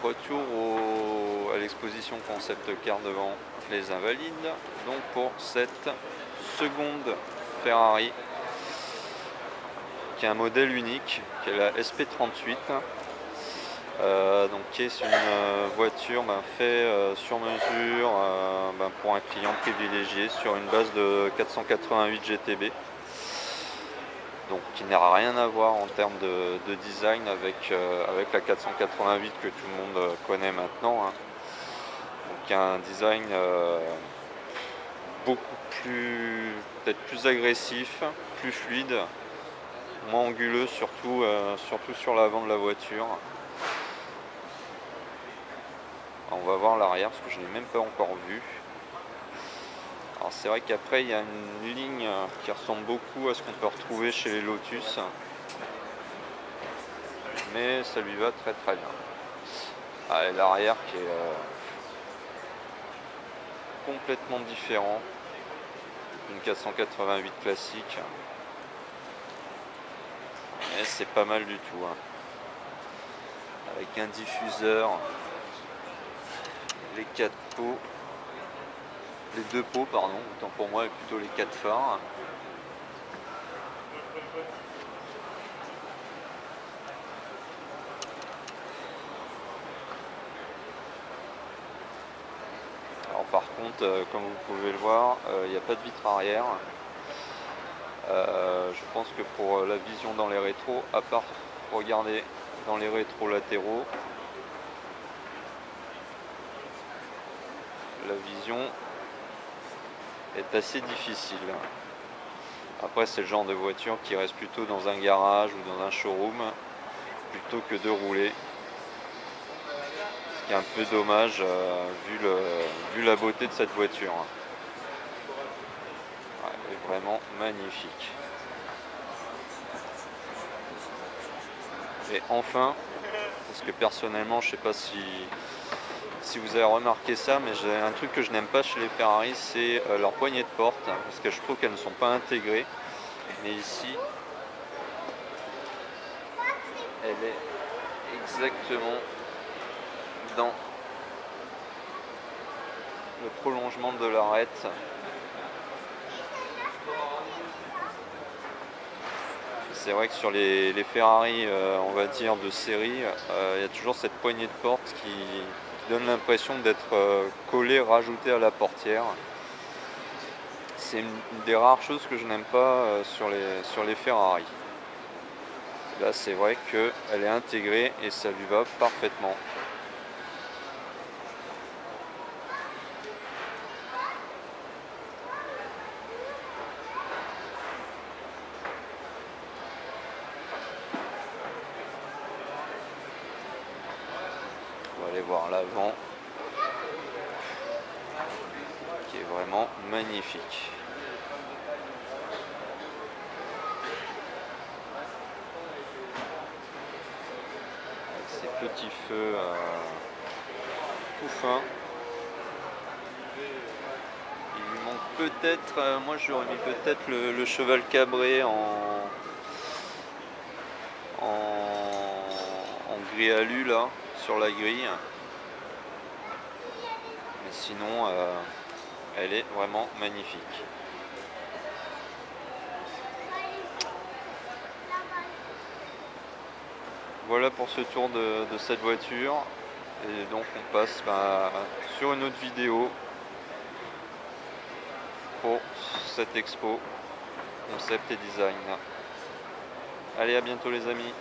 retour à l'exposition concept car devant les Invalides, donc pour cette seconde Ferrari qui est un modèle unique, qui est la SP38, donc qui est une voiture faite sur mesure pour un client privilégié sur une base de 488 GTB. Donc qui n'a rien à voir en termes de design avec la 488 que tout le monde connaît maintenant, hein. Donc il y a un design beaucoup plus, peut-être plus agressif, plus fluide, moins anguleux, surtout sur l'avant de la voiture. On va voir l'arrière parce que je ne l'ai même pas encore vu. Alors c'est vrai qu'après il y a une ligne qui ressemble beaucoup à ce qu'on peut retrouver chez les Lotus, mais ça lui va très très bien. Ah, et l'arrière qui est complètement différent d'une 488 classique, mais c'est pas mal du tout, hein. Avec un diffuseur, les 4 pots, les 2 pots pardon, autant pour moi, et plutôt les 4 phares. Alors par contre, comme vous pouvez le voir, il n'y a pas de vitre arrière. Je pense que pour la vision dans les rétros, à part regarder dans les rétros latéraux, la vision est assez difficile. Après c'est le genre de voiture qui reste plutôt dans un garage ou dans un showroom plutôt que de rouler, ce qui est un peu dommage vu la beauté de cette voiture. Ouais, elle est vraiment magnifique. Et enfin, parce que personnellement je sais pas si vous avez remarqué ça, mais j'ai un truc que je n'aime pas chez les Ferrari, c'est leur poignée de porte, parce que je trouve qu'elles ne sont pas intégrées. Mais ici, elle est exactement dans le prolongement de l'arête. C'est vrai que sur les Ferrari, on va dire de série, il y a toujours cette poignée de porte qui donne l'impression d'être collée, rajoutée à la portière. C'est une des rares choses que je n'aime pas sur les Ferrari. Là, c'est vrai qu'elle est intégrée et ça lui va parfaitement. On va aller voir l'avant, qui est vraiment magnifique. Avec ces petits feux tout fins. Il lui manque peut-être, moi j'aurais mis peut-être le cheval cabré en gris alu là, sur la grille. Mais sinon, elle est vraiment magnifique. Voilà pour ce tour de cette voiture. Et donc on passe sur une autre vidéo pour cette expo concept et design. Allez, à bientôt les amis.